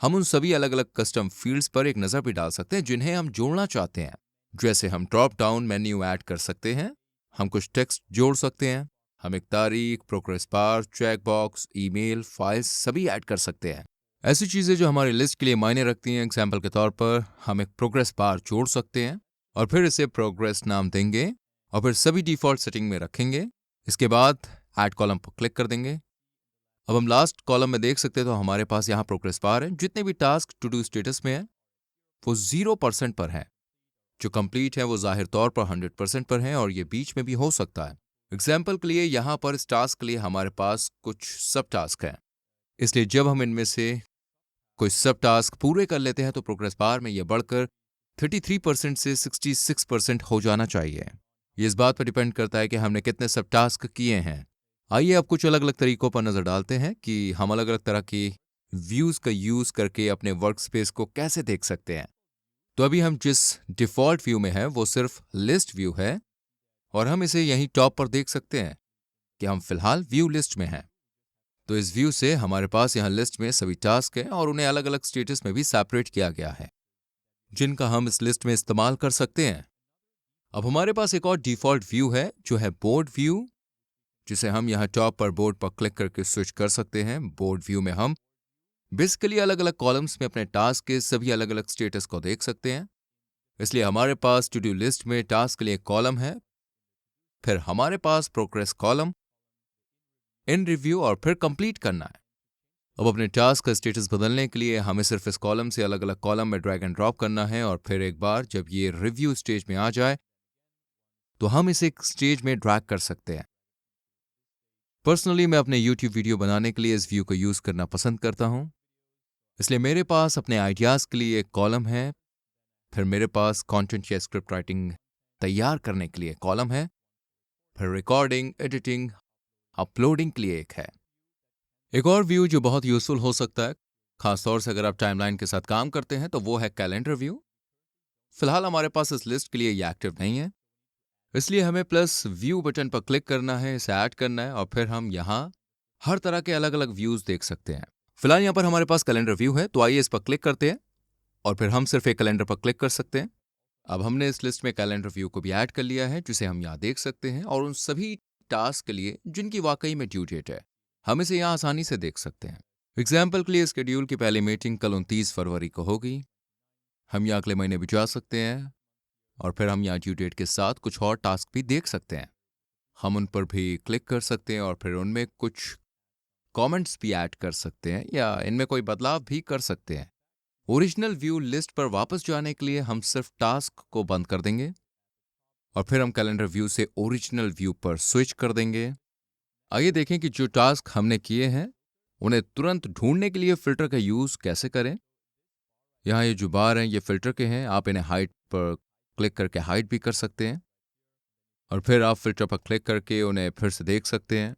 हम उन सभी अलग अलग कस्टम फील्ड्स पर एक नजर भी डाल सकते हैं जिन्हें हम जोड़ना चाहते हैं। जैसे हम ड्रॉप डाउन मेन्यू ऐड कर सकते हैं, हम कुछ टेक्स्ट जोड़ सकते हैं, हम एक तारीख, progress bar, check box, email, files सभी ऐड कर सकते हैं। ऐसी चीजें जो हमारी लिस्ट के लिए मायने रखती हैं। एग्जाम्पल के तौर पर हम एक प्रोग्रेस बार जोड़ सकते हैं और फिर इसे प्रोग्रेस नाम देंगे और फिर सभी डिफॉल्ट सेटिंग में रखेंगे। इसके बाद ऐड कॉलम पर क्लिक कर देंगे। अब हम लास्ट कॉलम में देख सकते हैं तो हमारे पास यहाँ प्रोग्रेस बार है। जितने भी टास्क टू डू स्टेटस में है वो 0% पर है, जो कंप्लीट है वो जाहिर तौर पर 100% पर है और ये बीच में भी हो सकता है। एग्जाम्पल के लिए यहाँ पर इस टास्क के लिए हमारे पास कुछ सब टास्क हैं, इसलिए जब हम इनमें से कोई सब टास्क पूरे कर लेते हैं तो प्रोग्रेस बार में यह बढ़कर 33% से 66% हो जाना चाहिए। ये इस बात पर डिपेंड करता है कि हमने कितने सब टास्क किए हैं। आइए अब कुछ अलग अलग तरीकों पर नजर डालते हैं कि हम अलग अलग तरह की व्यूज का यूज करके अपने वर्क स्पेस को कैसे देख सकते हैं। तो अभी हम जिस डिफॉल्ट व्यू में हैं वो सिर्फ लिस्ट व्यू है और हम इसे यहीं टॉप पर देख सकते हैं कि हम फिलहाल व्यू लिस्ट में हैं। तो इस व्यू से हमारे पास यहाँ लिस्ट में सभी टास्क हैं और उन्हें अलग अलग स्टेटस में भी सेपरेट किया गया है जिनका हम इस लिस्ट में इस्तेमाल कर सकते हैं। अब हमारे पास एक और डिफॉल्ट व्यू है जो है बोर्ड व्यू, जिसे हम यहाँ टॉप पर बोर्ड पर क्लिक करके स्विच कर सकते हैं। बोर्ड व्यू में हम बेसिकली अलग अलग कॉलम्स में अपने टास्क के सभी अलग अलग स्टेटस को देख सकते हैं। इसलिए हमारे पास टू डू लिस्ट में टास्क के लिए कॉलम है, फिर हमारे पास प्रोग्रेस कॉलम, इन रिव्यू और फिर कंप्लीट करना है। अब अपने टास्क का स्टेटस बदलने के लिए हमें सिर्फ इस कॉलम से अलग अलग कॉलम में ड्रैग एंड ड्रॉप करना है और फिर एक बार जब ये रिव्यू स्टेज में आ जाए तो हम इसे एक स्टेज में ड्रैग कर सकते हैं। पर्सनली मैं अपने YouTube वीडियो बनाने के लिए इस व्यू को यूज करना पसंद करता हूं, इसलिए मेरे पास अपने आइडियाज के लिए एक कॉलम है, फिर मेरे पास कंटेंट या स्क्रिप्ट राइटिंग तैयार करने के लिए कॉलम है, फिर रिकॉर्डिंग, एडिटिंग, अपलोडिंग के लिए एक है। एक और व्यू जो बहुत यूजफुल हो सकता है, खासतौर से अगर आप टाइमलाइन के साथ काम करते हैं, तो वो है कैलेंडर व्यू। फिलहाल हमारे पास इस लिस्ट के लिए ये एक्टिव नहीं है, इसलिए हमें प्लस व्यू बटन पर क्लिक करना है, इसे ऐड करना है और फिर हम यहाँ हर तरह के अलग अलग व्यूज देख सकते हैं। फिलहाल यहाँ पर हमारे पास कैलेंडर व्यू है, तो आइए इस पर क्लिक करते हैं और फिर हम सिर्फ एक कैलेंडर पर क्लिक कर सकते हैं। अब हमने इस लिस्ट में कैलेंडर व्यू को भी ऐड कर लिया है, जिसे हम यहाँ देख सकते हैं और उन सभी टास्क के लिए जिनकी वाकई में ड्यू डेट है, हम इसे यहाँ आसानी से देख सकते हैं। एग्जाम्पल के लिए शेड्यूल की पहली मीटिंग कल 29 फरवरी को होगी। हम यहाँ अगले महीने भी जा सकते हैं और फिर हम यहाँ ड्यू डेट के साथ कुछ और टास्क भी देख सकते हैं। हम उन पर भी क्लिक कर सकते हैं और फिर उनमें कुछ कमेंट्स भी ऐड कर सकते हैं या इनमें कोई बदलाव भी कर सकते हैं। ओरिजिनल व्यू लिस्ट पर वापस जाने के लिए हम सिर्फ टास्क को बंद कर देंगे और फिर हम कैलेंडर व्यू से ओरिजिनल व्यू पर स्विच कर देंगे। आइए देखें कि जो टास्क हमने किए हैं उन्हें तुरंत ढूंढने के लिए फिल्टर का यूज कैसे करें। यहाँ ये जो बार हैं ये फिल्टर के हैं, आप इन्हें हाइड पर क्लिक करके हाइड भी कर सकते हैं और फिर आप फिल्टर पर क्लिक करके उन्हें फिर से देख सकते हैं।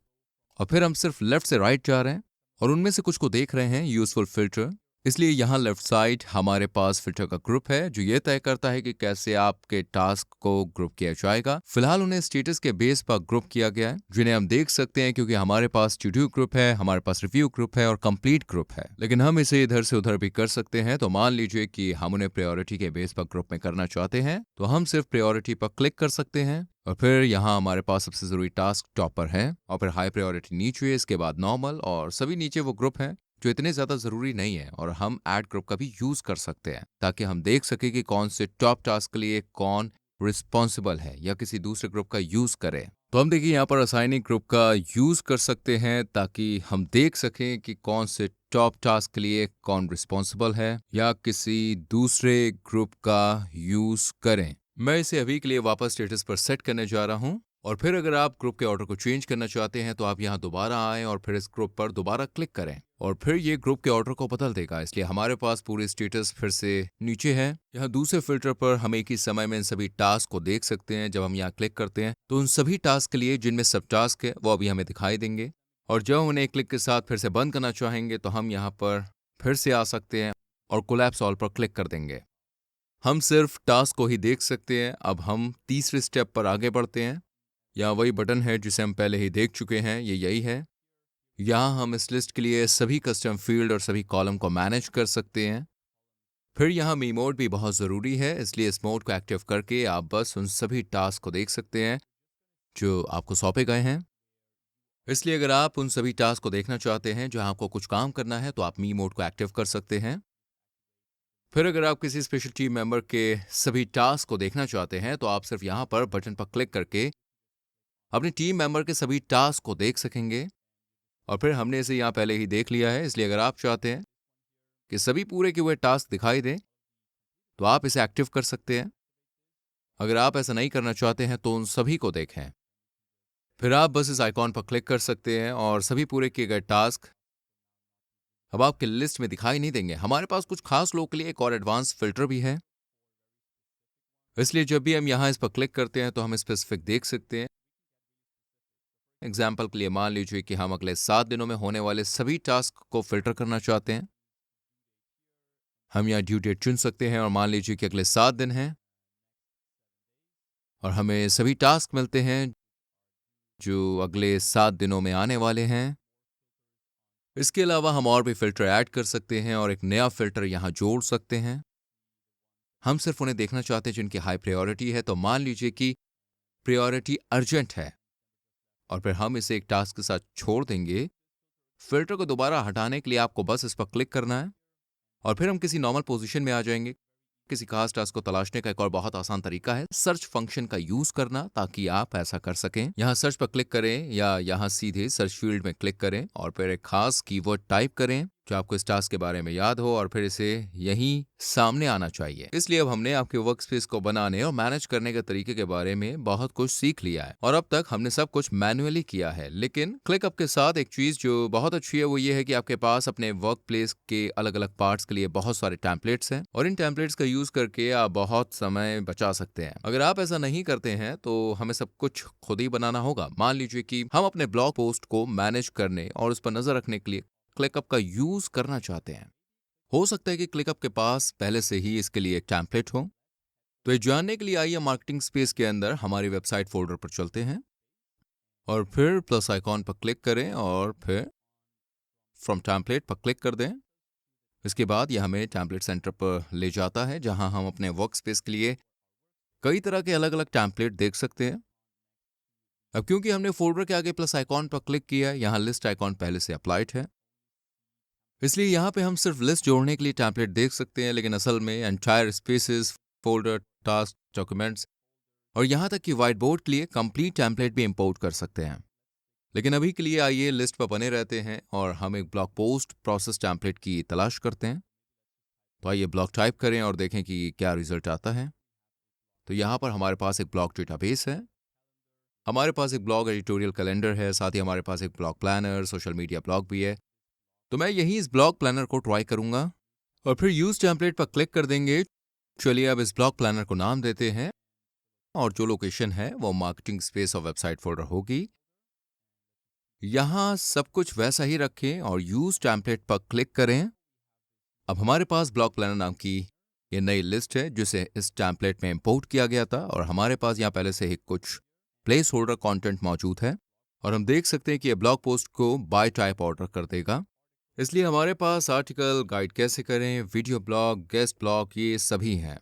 और फिर हम सिर्फ लेफ्ट से राइट जा रहे हैं और उनमें से कुछ को देख रहे हैं यूजफुल फिल्टर, इसलिए यहाँ लेफ्ट साइड हमारे पास फिल्टर का ग्रुप है जो ये तय करता है कि कैसे आपके टास्क को ग्रुप किया जाएगा। फिलहाल उन्हें स्टेटस के बेस पर ग्रुप किया गया है, जिन्हें हम देख सकते हैं क्योंकि हमारे पास टू डू ग्रुप है, हमारे पास रिव्यू ग्रुप है और कंप्लीट ग्रुप है। लेकिन हम इसे इधर से उधर भी कर सकते हैं। तो मान लीजिए कि हम उन्हें प्रायोरिटी के बेस पर ग्रुप में करना चाहते हैं, तो हम सिर्फ प्रायोरिटी पर क्लिक कर सकते हैं और फिर यहाँ हमारे पास सबसे जरूरी टास्क टॉप पर है और फिर हाई प्रायोरिटी नीचे, इसके बाद नॉर्मल और सभी नीचे वो ग्रुप हैं जो इतने ज्यादा जरूरी नहीं है। और हम ऐड ग्रुप का भी यूज कर सकते हैं ताकि हम देख सके कि कौन से टॉप टास्क के लिए कौन रिस्पॉन्सिबल है या किसी दूसरे ग्रुप का यूज करें। तो हम देखिए यहाँ पर असाइनिंग ग्रुप का यूज कर सकते हैं ताकि हम देख सकें कि कौन से टॉप टास्क के लिए कौन रिस्पॉन्सिबल है या किसी दूसरे ग्रुप का यूज करें। मैं इसे अभी के लिए वापस स्टेटस पर सेट करने जा रहा हूं और फिर अगर आप ग्रुप के ऑर्डर को चेंज करना चाहते हैं तो आप यहां दोबारा आएं और फिर इस ग्रुप पर दोबारा क्लिक करें और फिर ये ग्रुप के ऑर्डर को बदल देगा। इसलिए हमारे पास पूरे स्टेटस फिर से नीचे है। यहाँ दूसरे फिल्टर पर हम एक ही समय में इन सभी टास्क को देख सकते हैं। जब हम यहाँ क्लिक करते हैं तो उन सभी टास्क के लिए जिनमें सब टास्क है वो अभी हमें दिखाई देंगे और जब हम उन्हें क्लिक के साथ फिर से बंद करना चाहेंगे तो हम यहाँ पर फिर से आ सकते हैं और कोलैप्स ऑल पर क्लिक कर देंगे। हम सिर्फ टास्क को ही देख सकते हैं। अब हम तीसरे स्टेप पर आगे बढ़ते हैं। यहाँ वही बटन है जिसे हम पहले ही देख चुके हैं, ये यही है। यहाँ हम इस लिस्ट के लिए सभी कस्टम फील्ड और सभी कॉलम को मैनेज कर सकते हैं। फिर यहाँ मी मोड भी बहुत ज़रूरी है, इसलिए इस मोड को एक्टिव करके आप बस उन सभी टास्क को देख सकते हैं जो आपको सौंपे गए हैं। इसलिए अगर आप उन सभी टास्क को देखना चाहते हैं जहाँ आपको कुछ काम करना है तो आप मी मोड को एक्टिव कर सकते हैं। फिर अगर आप किसी स्पेशल टीम मेंबर के सभी टास्क को देखना चाहते हैं तो आप सिर्फ यहाँ पर बटन पर क्लिक करके अपनी टीम मेंबर के सभी टास्क को देख सकेंगे और फिर हमने इसे यहाँ पहले ही देख लिया है। इसलिए अगर आप चाहते हैं कि सभी पूरे के हुए टास्क दिखाई दें तो आप इसे एक्टिव कर सकते हैं। अगर आप ऐसा नहीं करना चाहते हैं तो उन सभी को देखें। फिर आप बस इस आइकॉन पर क्लिक कर सकते हैं और सभी पूरे किए गए टास्क अब आपके लिस्ट में दिखाई नहीं देंगे। हमारे पास कुछ खास लोगों के लिए एक और एडवांस फिल्टर भी है, इसलिए जब भी हम यहाँ इस पर क्लिक करते हैं तो हम स्पेसिफिक देख सकते हैं। एग्जाम्पल के लिए मान लीजिए कि हम अगले 7 दिनों में होने वाले सभी टास्क को फिल्टर करना चाहते हैं। हम यहाँ ड्यू डेट चुन सकते हैं और मान लीजिए कि अगले 7 दिन हैं और हमें सभी टास्क मिलते हैं जो अगले 7 दिनों में आने वाले हैं। इसके अलावा हम और भी फिल्टर ऐड कर सकते हैं और एक नया फिल्टर यहाँ जोड़ सकते हैं। हम सिर्फ उन्हें देखना चाहते हैं जिनकी हाई प्रायोरिटी है, तो मान लीजिए कि प्रायोरिटी अर्जेंट है और फिर हम इसे एक टास्क के साथ छोड़ देंगे। फिल्टर को दोबारा हटाने के लिए आपको बस इस पर क्लिक करना है और फिर हम किसी नॉर्मल पोजीशन में आ जाएंगे। किसी खास टास्क को तलाशने का एक और बहुत आसान तरीका है सर्च फंक्शन का यूज करना, ताकि आप ऐसा कर सकें। यहाँ सर्च पर क्लिक करें या यहाँ सीधे सर्च फील्ड में क्लिक करें और फिर एक खास कीवर्ड टाइप करें जो आपको इस टास्क के बारे में याद हो और फिर इसे यहीं सामने आना चाहिए। इसलिए अब हमने आपके वर्क स्पेस को बनाने और मैनेज करने के तरीके के बारे में बहुत कुछ सीख लिया है और अब तक हमने सब कुछ मैन्युअली किया है। लेकिन क्लिकअप के साथ एक चीज जो बहुत अच्छी है वो ये है कि आपके पास अपने वर्क प्लेस के अलग अलग पार्ट्स के लिए बहुत सारे टेम्पलेट्स हैं और इन टेम्पलेट्स का यूज करके आप बहुत समय बचा सकते हैं। अगर आप ऐसा नहीं करते हैं तो हमें सब कुछ खुद ही बनाना होगा। मान लीजिए कि हम अपने ब्लॉग पोस्ट को मैनेज करने और उस पर नजर रखने के लिए क्लिकअप का यूज करना चाहते हैं। हो सकता है कि क्लिकअप के पास पहले से ही इसके लिए एक टेम्पलेट हो। तो ये जानने के लिए आइए मार्केटिंग स्पेस के अंदर हमारी वेबसाइट फोल्डर पर चलते हैं और फिर प्लस आइकॉन पर क्लिक करें और फिर फ्रॉम टेम्पलेट पर क्लिक कर दें। इसके बाद यह हमें टेम्पलेट सेंटर पर ले जाता है जहां हम अपने वर्क स्पेस के लिए कई तरह के अलग अलग टेम्पलेट देख सकते हैं। अब क्योंकि हमने फोल्डर के आगे प्लस आइकॉन पर क्लिक किया है, यहाँ लिस्ट आइकॉन पहले से अप्लाइड है, इसलिए यहाँ पे हम सिर्फ लिस्ट जोड़ने के लिए टेम्पलेट देख सकते हैं, लेकिन असल में entire spaces, folder, task, documents और यहाँ तक कि व्हाइट बोर्ड के लिए कंप्लीट टेम्पलेट भी इंपोर्ट कर सकते हैं। लेकिन अभी के लिए आइए लिस्ट पर बने रहते हैं और हम एक ब्लॉग पोस्ट प्रोसेस टेम्पलेट की तलाश करते हैं। तो आइए ब्लॉग टाइप करें और देखें कि क्या रिजल्ट आता है। तो यहाँ पर हमारे पास एक ब्लॉग डेटाबेस है, हमारे पास एक ब्लॉग एडिटोरियल कैलेंडर है, साथ ही हमारे पास एक blog planner, social media blog भी है। तो मैं यही इस ब्लॉग प्लानर को ट्राई करूंगा और फिर यूज टेम्पलेट पर क्लिक कर देंगे। चलिए अब इस ब्लॉग प्लानर को नाम देते हैं और जो लोकेशन है वो मार्केटिंग स्पेस और वेबसाइट फोल्डर होगी। यहां सब कुछ वैसा ही रखें और यूज टेम्पलेट पर क्लिक करें। अब हमारे पास ब्लॉग प्लानर नाम की ये नई लिस्ट है जिसे इस टेम्पलेट में इंपोर्ट किया गया था और हमारे पास यहाँ पहले से ही कुछ प्लेस होल्डर कॉन्टेंट मौजूद है और हम देख सकते हैं कि ये ब्लॉग पोस्ट को बाय टाइप ऑर्डर कर देगा। इसलिए हमारे पास आर्टिकल, गाइड कैसे करें, वीडियो ब्लॉग, गेस्ट ब्लॉग, ये सभी हैं।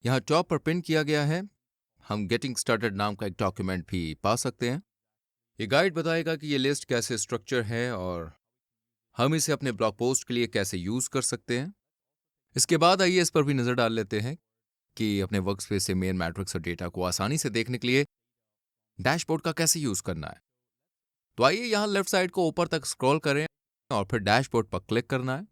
यहाँ टॉप पर पिन किया गया है। हम गेटिंग स्टार्टेड नाम का एक डॉक्यूमेंट भी पा सकते हैं। ये गाइड बताएगा कि ये लिस्ट कैसे स्ट्रक्चर है और हम इसे अपने ब्लॉग पोस्ट के लिए कैसे यूज कर सकते हैं। इसके बाद आइए इस पर भी नजर डाल लेते हैं कि अपने वर्क स्पेस से मेन मैट्रिक्स और डेटा को आसानी से देखने के लिए डैशबोर्ड का कैसे यूज करना है। तो आइए यहाँ लेफ्ट साइड को ऊपर तक स्क्रॉल करें और फिर डैशबोर्ड पर क्लिक करना है।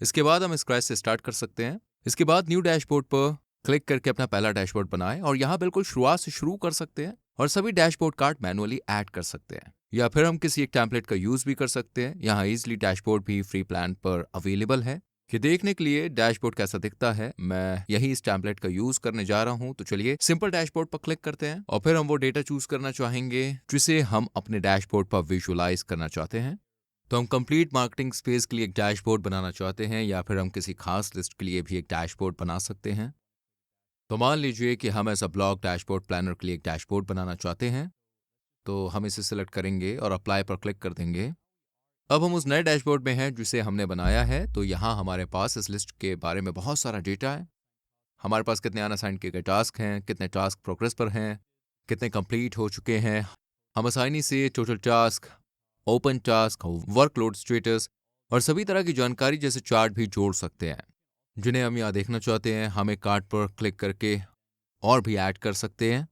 इसके बाद हम स्क्रैच से स्टार्ट कर सकते हैं। इसके बाद न्यू डैशबोर्ड पर क्लिक करके अपना पहला डैशबोर्ड बनाएं और यहाँ बिल्कुल शुरुआत से शुरू कर सकते हैं और सभी डैशबोर्ड कार्ड मैनुअली ऐड कर सकते हैं या फिर हम किसी एक टेम्पलेट का यूज भी कर सकते हैं। यहाँ इजीली डैशबोर्ड भी फ्री प्लान पर अवेलेबल है। कि देखने के लिए डैशबोर्ड कैसा दिखता है, मैं यही इस टेम्पलेट का यूज करने जा रहा हूं। तो चलिए सिंपल डैशबोर्ड पर क्लिक करते हैं और फिर हम वो डेटा चूज करना चाहेंगे जिसे हम अपने डैशबोर्ड पर विजुअलाइज करना चाहते हैं। तो हम कंप्लीट मार्केटिंग स्पेस के लिए एक डैशबोर्ड बनाना चाहते हैं या फिर हम किसी खास लिस्ट के लिए भी एक डैशबोर्ड बना सकते हैं। तो मान लीजिए कि हम ऐसा ब्लॉग डैशबोर्ड प्लानर के लिए एक डैशबोर्ड बनाना चाहते हैं, तो हम इसे सिलेक्ट करेंगे और अप्लाई पर क्लिक कर देंगे। अब हम उस नए डैशबोर्ड में हैं जिसे हमने बनाया है। तो यहाँ हमारे पास इस लिस्ट के बारे में बहुत सारा डेटा है। हमारे पास कितने अनअसाइन किए गए टास्क हैं, कितने टास्क प्रोग्रेस पर हैं, कितने कंप्लीट हो चुके हैं। हम आसानी से total task, open task, workload status और सभी तरह की जानकारी जैसे चार्ट भी जोड़ सकते हैं जिन्हें हम यहाँ देखना चाहते हैं। हम एक कार्ड पर क्लिक करके और भी ऐड कर सकते हैं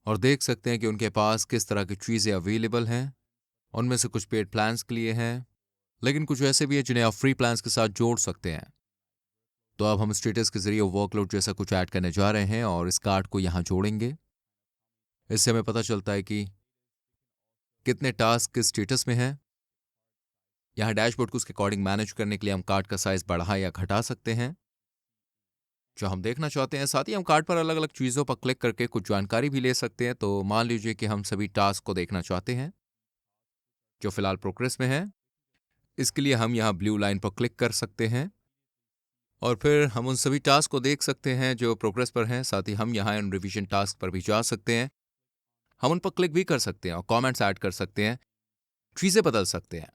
और देख सकते हैं कि उनके पास किस तरह की चीज़ें अवेलेबल हैं। उनमें से कुछ पेड प्लान्स के लिए हैं, लेकिन कुछ ऐसे भी हैं जिन्हें आप फ्री प्लान्स के साथ जोड़ सकते हैं। तो अब हम स्टेटस के जरिए वर्कलोड जैसा कुछ ऐड करने जा रहे हैं और इस कार्ड को यहाँ जोड़ेंगे। इससे हमें पता चलता है कि कितने टास्क किस स्टेटस में हैं। यहाँ डैशबोर्ड को उसके अकॉर्डिंग मैनेज करने के लिए हम कार्ड का साइज बढ़ा या घटा सकते हैं जो हम देखना चाहते हैं। साथ ही हम कार्ड पर अलग अलग चीज़ों पर क्लिक करके कुछ जानकारी भी ले सकते हैं। तो मान लीजिए कि हम सभी टास्क को देखना चाहते हैं जो फिलहाल प्रोग्रेस में है। इसके लिए हम यहाँ ब्लू लाइन पर क्लिक कर सकते हैं और फिर हम उन सभी टास्क को देख सकते हैं जो प्रोग्रेस पर हैं। साथ ही हम यहाँ उन रिवीजन टास्क पर भी जा सकते हैं। हम उन पर क्लिक भी कर सकते हैं और कमेंट्स ऐड कर सकते हैं, चीज़ें बदल सकते हैं।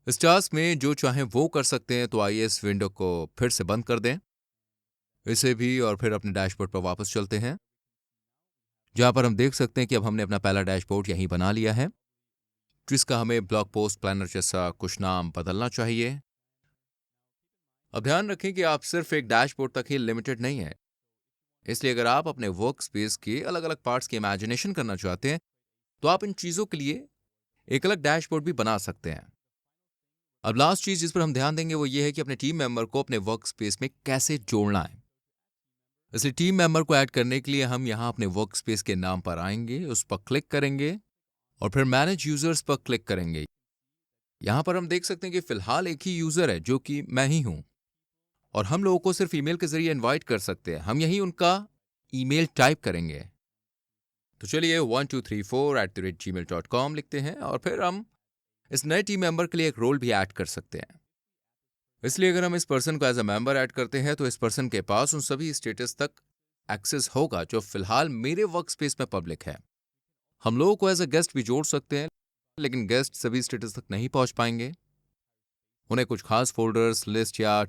इस टास्क में जो चाहें वो कर सकते हैं। तो आइए इस विंडो को फिर से बंद कर दें इसे भी और फिर अपने डैशबोर्ड पर वापस चलते हैं जहाँ पर हम देख सकते हैं कि अब हमने अपना पहला डैशबोर्ड यहीं बना लिया है जिसका हमें ब्लॉग पोस्ट प्लानर जैसा कुछ नाम बदलना चाहिए। अब ध्यान रखें कि आप सिर्फ एक डैशबोर्ड तक ही लिमिटेड नहीं है, इसलिए अगर आप अपने वर्क स्पेस के अलग अलग पार्ट्स की इमेजिनेशन करना चाहते हैं तो आप इन चीज़ों के लिए एक अलग डैशबोर्ड भी बना सकते हैं। अब लास्ट चीज जिस पर हम ध्यान देंगे वो ये है कि अपने टीम मेंबर को अपने वर्क स्पेस में कैसे जोड़ना है। इसलिए टीम मेंबर को ऐड करने के लिए हम यहाँ अपने वर्क स्पेस के नाम पर आएंगे, उस पर क्लिक करेंगे और फिर मैनेज यूजर्स पर क्लिक करेंगे। यहाँ पर हम देख सकते हैं कि फिलहाल एक ही यूजर है जो कि मैं ही हूं और हम लोगों को सिर्फ ईमेल के जरिए इनवाइट कर सकते हैं। हम यही उनका ईमेल टाइप करेंगे। तो चलिए 1234@gmail.com लिखते हैं और फिर हम इस नए टीम मेंबर के लिए एक रोल भी ऐड कर सकते हैं। इसलिए अगर हम इस पर्सन को एज अ मेंबर ऐड करते हैं तो इस पर्सन के पास उन सभी स्टेटस तक एक्सेस होगा जो फिलहाल मेरे वर्क स्पेस में पब्लिक है। हम लोगों को एज अ गेस्ट भी जोड़ सकते हैं, लेकिन गेस्ट सभी स्टेटस तक नहीं पहुंच पाएंगे। उन्हें कुछ खास फोल्डर्स, लिस्ट या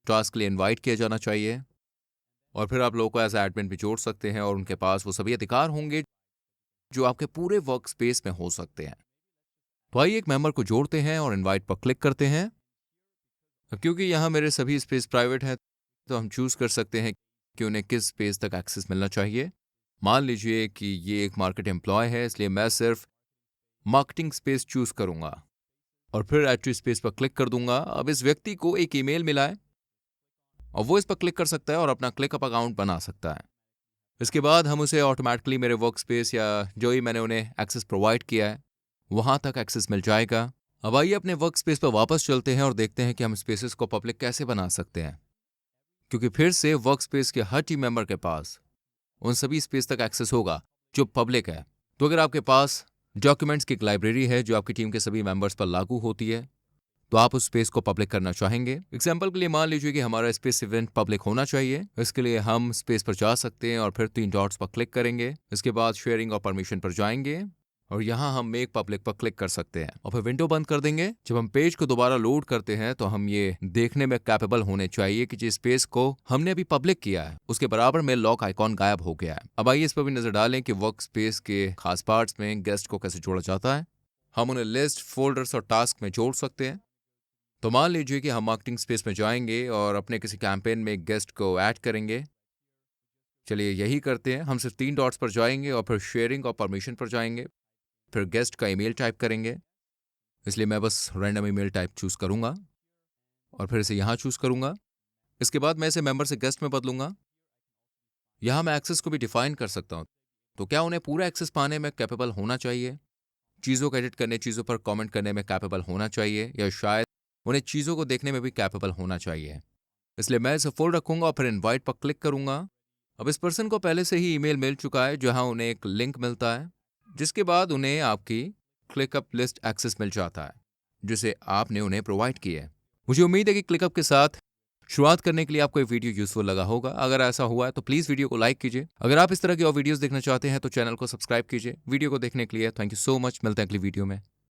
टास्क के लिए इनवाइट किया जाना चाहिए और फिर आप लोगों को एज एडमिन भी जोड़ सकते हैं और उनके पास वो सभी अधिकार होंगे जो आपके पूरे वर्क स्पेस में हो सकते हैं। तो आइए एक मेंबर को जोड़ते हैं और इनवाइट पर क्लिक करते हैं। क्योंकि यहाँ मेरे सभी स्पेस प्राइवेट है तो हम चूज कर सकते हैं कि उन्हें किस स्पेस तक एक्सेस मिलना चाहिए। मान लीजिए कि ये एक मार्केट एम्प्लॉय है, इसलिए मैं सिर्फ मार्केटिंग स्पेस चूज करूंगा और फिर ऐड टू स्पेस पर क्लिक कर दूंगा। अब इस व्यक्ति को एक ईमेल मिला है और वो इस पर क्लिक कर सकता है और अपना क्लिकअप अकाउंट बना सकता है। इसके बाद हम उसे ऑटोमेटिकली मेरे वर्क स्पेस या जो ही मैंने उन्हें एक्सेस प्रोवाइड किया है वहां तक एक्सेस मिल जाएगा। अब आइए अपने वर्क स्पेस पर वापस चलते हैं और देखते हैं कि हम स्पेसेस को पब्लिक कैसे बना सकते हैं। क्योंकि फिर से वर्क स्पेस के हर टीम मेंबर के पास उन सभी स्पेस तक एक्सेस होगा जो पब्लिक है। तो अगर आपके पास डॉक्यूमेंट्स की एक लाइब्रेरी है जो आपकी टीम के सभी मेंबर्स पर लागू होती है तो आप उस स्पेस को पब्लिक करना चाहेंगे। एग्जाम्पल के लिए मान लीजिए कि हमारा स्पेस इवेंट पब्लिक होना चाहिए। इसके लिए हम स्पेस पर जा सकते हैं और फिर 3 डॉट्स पर क्लिक करेंगे। इसके बाद शेयरिंग और परमिशन पर जाएंगे और यहाँ हम मेक पब्लिक पर क्लिक कर सकते हैं और फिर विंडो बंद कर देंगे। जब हम पेज को दोबारा लोड करते हैं तो हम ये देखने में कैपेबल होने चाहिए कि जिस स्पेस को हमने अभी पब्लिक किया है उसके बराबर में लॉक आइकॉन गायब हो गया है। अब आइए इस पर भी नजर डालें कि वर्क स्पेस के खास पार्ट्स में गेस्ट को कैसे जोड़ा जाता है। हम उन्हें लिस्ट, फोल्डर्स और टास्क में जोड़ सकते हैं। तो मान लीजिए कि हम मार्केटिंग स्पेस में जाएंगे और अपने किसी कैंपेन में गेस्ट को ऐड करेंगे। चलिए यही करते हैं। हम सिर्फ 3 डॉट्स पर जाएंगे और फिर शेयरिंग और परमिशन पर जाएंगे। फिर गेस्ट का ईमेल टाइप करेंगे। इसलिए मैं बस रैंडम ईमेल टाइप चूज करूंगा और फिर इसे यहाँ चूज करूंगा। इसके बाद मैं इसे मेंबर से गेस्ट में बदलूंगा। यहाँ मैं एक्सेस को भी डिफाइन कर सकता हूँ। तो क्या उन्हें पूरा एक्सेस पाने में कैपेबल होना चाहिए, चीज़ों को एडिट करने, चीज़ों पर कमेंट करने में कैपेबल होना चाहिए, या शायद उन्हें चीज़ों को देखने में भी कैपेबल होना चाहिए। इसलिए मैं इसे फुल रखूंगा और फिर इनवाइट पर क्लिक करूंगा। अब इस पर्सन को पहले से ही ईमेल मिल चुका है जहां उन्हें एक लिंक मिलता है जिसके बाद उन्हें आपकी क्लिकअप लिस्ट एक्सेस मिल जाता है जिसे आपने उन्हें प्रोवाइड की है। मुझे उम्मीद है कि क्लिकअप के साथ शुरुआत करने के लिए आपको ये वीडियो यूजफुल लगा होगा। अगर ऐसा हुआ है तो प्लीज़ वीडियो को लाइक कीजिए। अगर आप इस तरह की और वीडियोस देखना चाहते हैं तो चैनल को सब्सक्राइब कीजिए। वीडियो को देखने के लिए थैंक यू सो मच। मिलते हैं अगली वीडियो में।